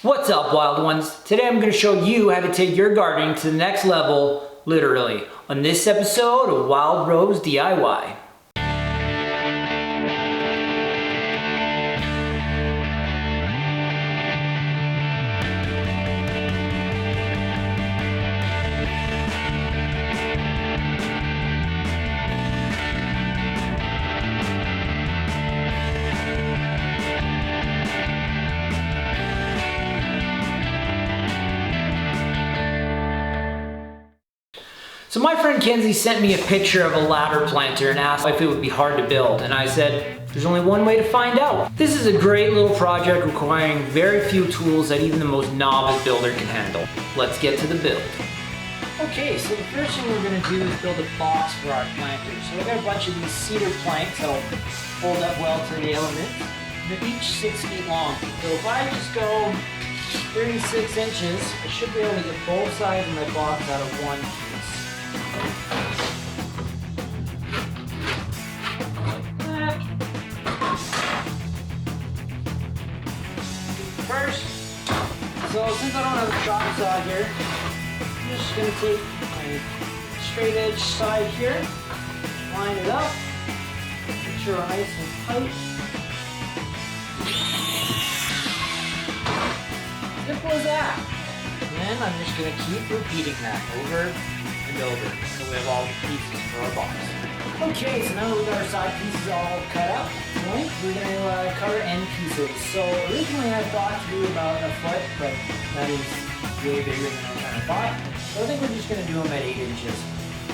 What's up, wild ones? Today I'm going to show you how to take your gardening to the next level, literally, on this episode of Wild Rose DIY. So my friend Kenzie sent me a picture of a ladder planter and asked if it would be hard to build, and I said, there's only one way to find out. This is a great little project requiring very few tools that even the most novice builder can handle. Let's get to the build. Okay, so the first thing we're going to do is build a box for our planters. So we got a bunch of these cedar planks that'll hold up well to the elements. They're each 6 feet long. So if I just go 36 inches, I should be able to get both sides of my box out of one piece. First, so since I don't have a chop saw here, I'm just going to take my straight edge side here, line it up, make sure I'm nice and tight. Simple as that. And then I'm just going to keep repeating that over and over so we have all the pieces for our box. Okay, so now we've got our side pieces all cut up. Right? We're going to cover end pieces. So originally I thought to do about a foot, but that is way bigger than I kind of thought. So I think we're just going to do them at 8 inches.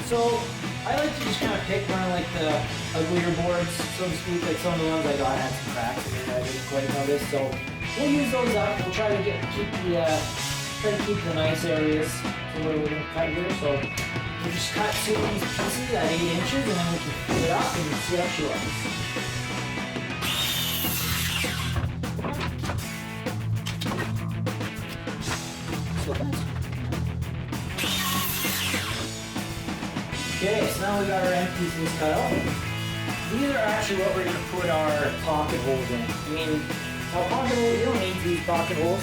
So I like to just kind of pick one of like the uglier boards, so to speak, like some of the ones I got had some cracks in it that I didn't quite notice. So we'll use those up. We'll try to keep the nice areas to where we're going to cut here. So we'll just cut 2 of these pieces at 8 inches, and then we can put it up and see how she looks. Okay, so now we got our end pieces cut out. These are actually what we're going to put our pocket holes in. I mean, our pocket holes, you don't need these pocket holes,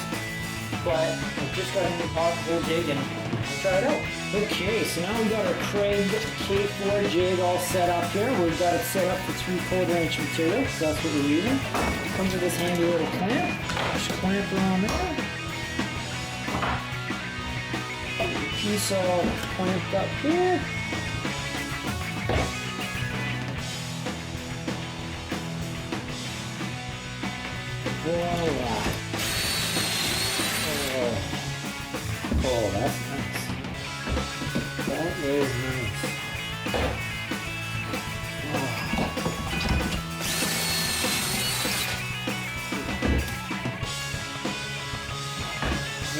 but I've just got a new pocket hole jig and I'll try it out. Okay, so now we got our Kreg K4 jig all set up here. We've got it set up for 3/4 inch material, so that's what we're using. It comes with this handy little clamp. Just clamp it on there. Piece all clamped up here. Voila. Oh, that's nice. That is nice.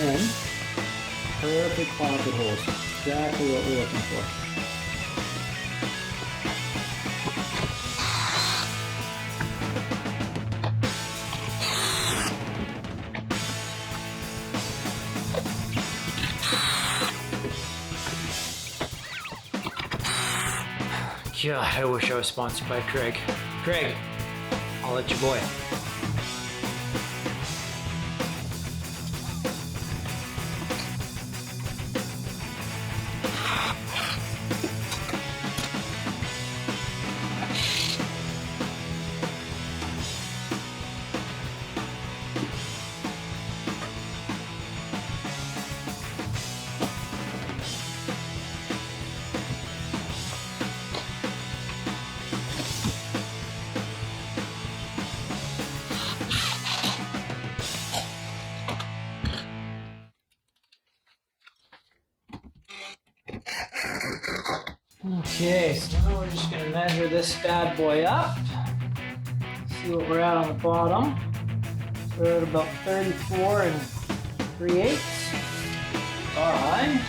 And perfect pocket holes. Exactly what we're looking for. God, I wish I was sponsored by Kreg. Kreg, I'll let you boy. Okay, so now we're just going to measure this bad boy up. See what we're at on the bottom. So we're at about 34 3/8. Alright.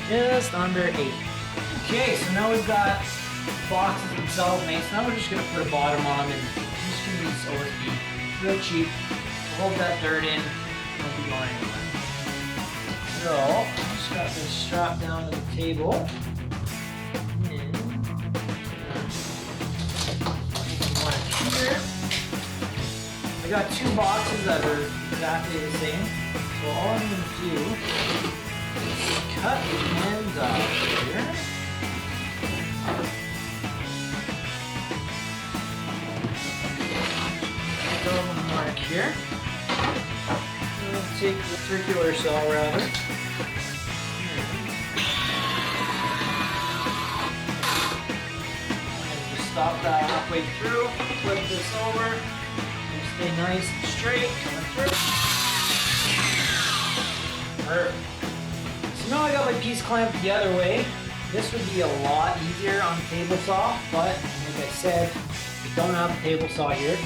Just under 8. Okay, so now we've got boxes themselves made. So now we're just going to put a bottom on them, and I'm just going to use OSB. Real cheap. Hold that dirt in. Don't be going anywhere. So, I just got this strap down to the table. And one here. I got two boxes that are exactly the same. So all I'm going to do is cut the ends off here. Go on the mark here. We'll take the circular saw rather. Stop that halfway through, flip this over, and stay nice and straight, coming through. Perfect. So now I got my piece clamped the other way. This would be a lot easier on the table saw, but like I said, we don't have a table saw here,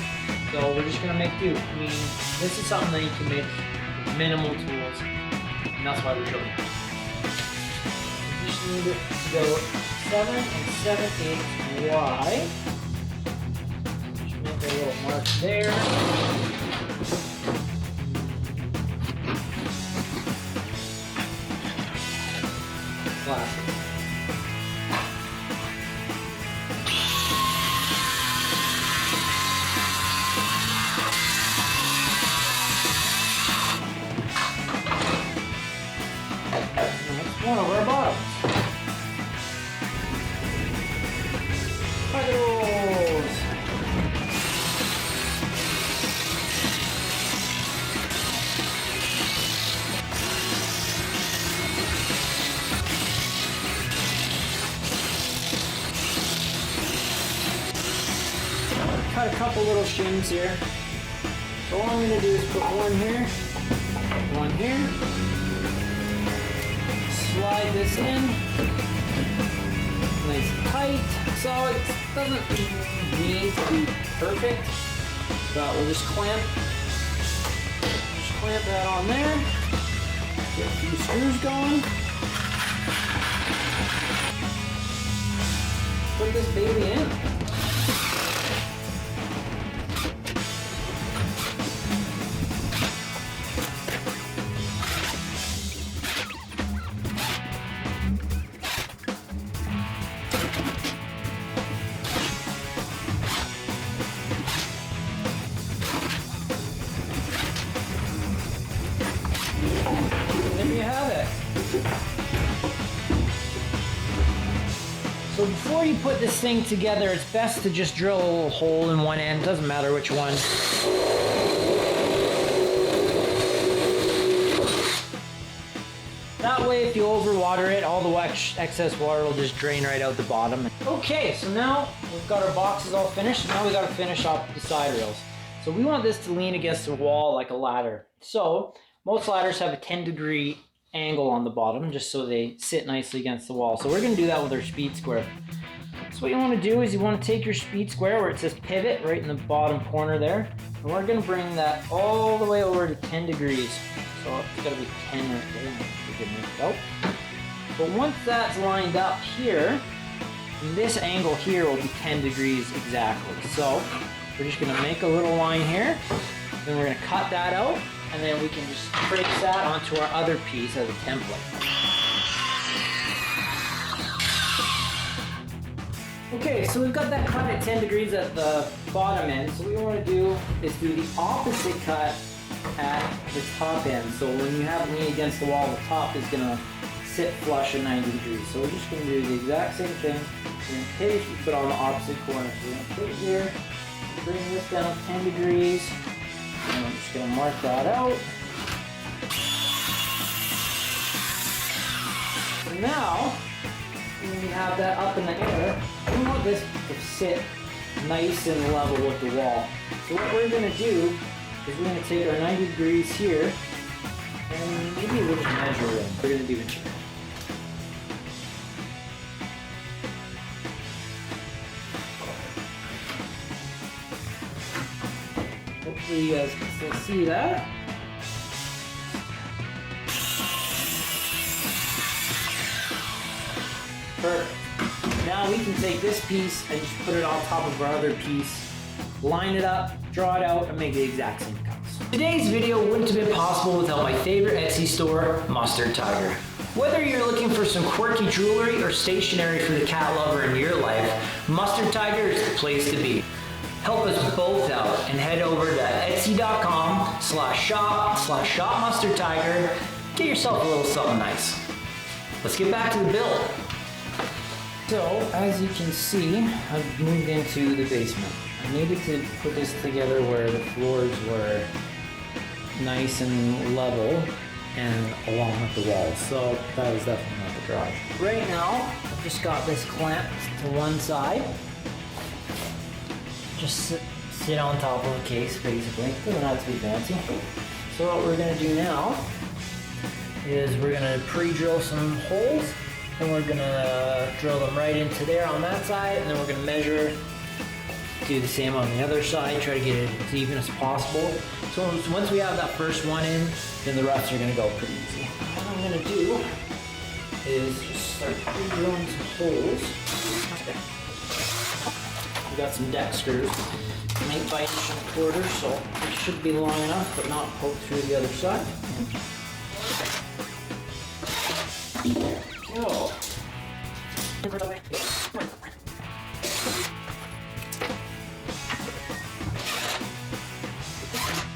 so we're just gonna make do. I mean, this is something that you can make with minimal tools, and that's why we're showing you. You just need to go 7 7/8 wide. Just make a little mark there. Classic. That's one of our bottoms. Look at those. Cut a couple little shings here. So all I'm going to do is put one here, one here, slide this in, nice and tight. So it doesn't need to be perfect, but we'll just clamp that on there, get a few screws going, put this baby in. There you have it. So before you put this thing together, it's best to just drill a little hole in one end. Doesn't matter which one. That way, if you overwater it, all the excess water will just drain right out the bottom. Okay, so now we've got our boxes all finished. Now we got to finish off the side rails. So we want this to lean against the wall like a ladder. So most ladders have a 10-degree angle on the bottom just so they sit nicely against the wall. So we're going to do that with our speed square. So what you want to do is you want to take your speed square where it says pivot right in the bottom corner there, and we're going to bring that all the way over to 10 degrees. So it's got to be 10 right there. We can make it out. But once that's lined up here, this angle here will be 10 degrees exactly. So we're just going to make a little line here, then we're going to cut that out, and then we can just trace that onto our other piece as a template. Okay, so we've got that cut at 10 degrees at the bottom end. So what we want to do is do the opposite cut at the top end. So when you have it lean against the wall, the top is going to sit flush at 90 degrees. So we're just going to do the exact same thing. We're going to pivot, but on the opposite corner. So we're going to pivot here, bring this down 10 degrees. And I'm just going to mark that out. So now, when we have that up in the air, we want this to sit nice and level with the wall. So what we're going to do is we're going to take our 90 degrees here, and maybe we'll just measure it. We're going to do it here. Hopefully you guys can still see that. Perfect. Now we can take this piece and just put it on top of our other piece, line it up, draw it out, and make the exact same cuts. Today's video wouldn't have been possible without my favorite Etsy store, Mustard Tiger. Whether you're looking for some quirky jewelry or stationery for the cat lover in your life, Mustard Tiger is the place to be. help us both out and head over to etsy.com/shop/shopmustardtiger. Get yourself a little something nice. Let's get back to the build. So, as you can see, I've moved into the basement. I needed to put this together where the floors were nice and level and along with the walls. So that was definitely not the garage. Right now, I've just got this clamped to one side. Just sit on top of a case, basically. Doesn't have to be fancy. So what we're gonna do now is we're gonna pre-drill some holes, and we're gonna drill them right into there on that side, and then we're gonna measure, do the same on the other side, try to get it as even as possible. So once we have that first one in, then the rest are gonna go pretty easy. What I'm gonna do is just start pre-drilling some holes. We got some deck screws, 8 by 1.25, so it should be long enough, but not poke through the other side. Go.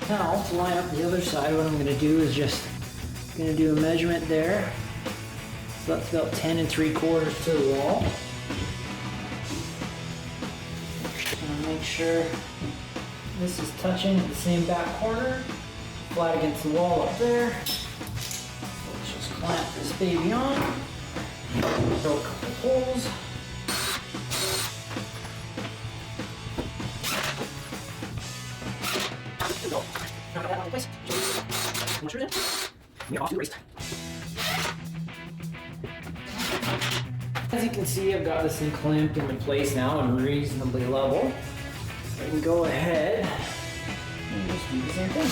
Now, to line up the other side, what I'm going to do is just going to do a measurement there. So that's about 10 3/4 to the wall. Make sure this is touching the same back corner, flat against the wall up there. So let's just clamp this baby on, throw a couple holes. As you can see, I've got this thing clamped into place now and reasonably level. So I can go ahead and just do the same thing.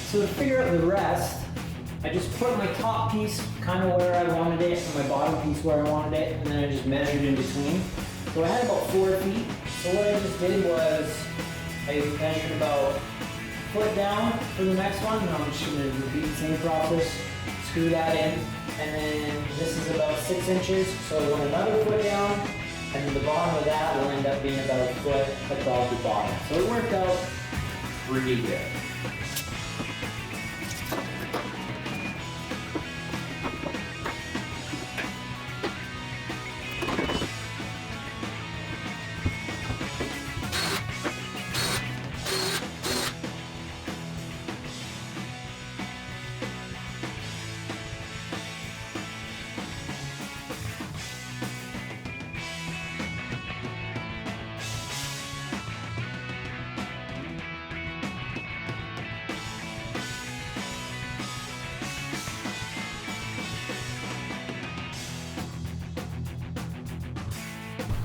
So to figure out the rest, I just put my top piece kind of where I wanted it and my bottom piece where I wanted it, and then I just measured in between. So I had about 4 feet. So what I just did was I measured about a foot down for the next one, and I'm just going to repeat the same process, screw that in, and then this is about 6 inches, so I went another foot down, and the bottom of that will end up being about a foot above the bottom. So it worked out pretty good.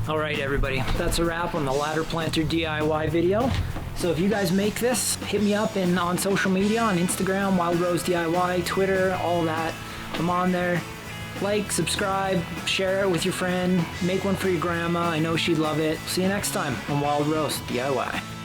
Alright everybody, that's a wrap on the ladder planter DIY video. So if you guys make this, hit me up on social media, on Instagram, Wild Rose DIY, Twitter, all that. I'm on there. Like, subscribe, share it with your friend, make one for your grandma. I know she'd love it. See you next time on Wild Rose DIY.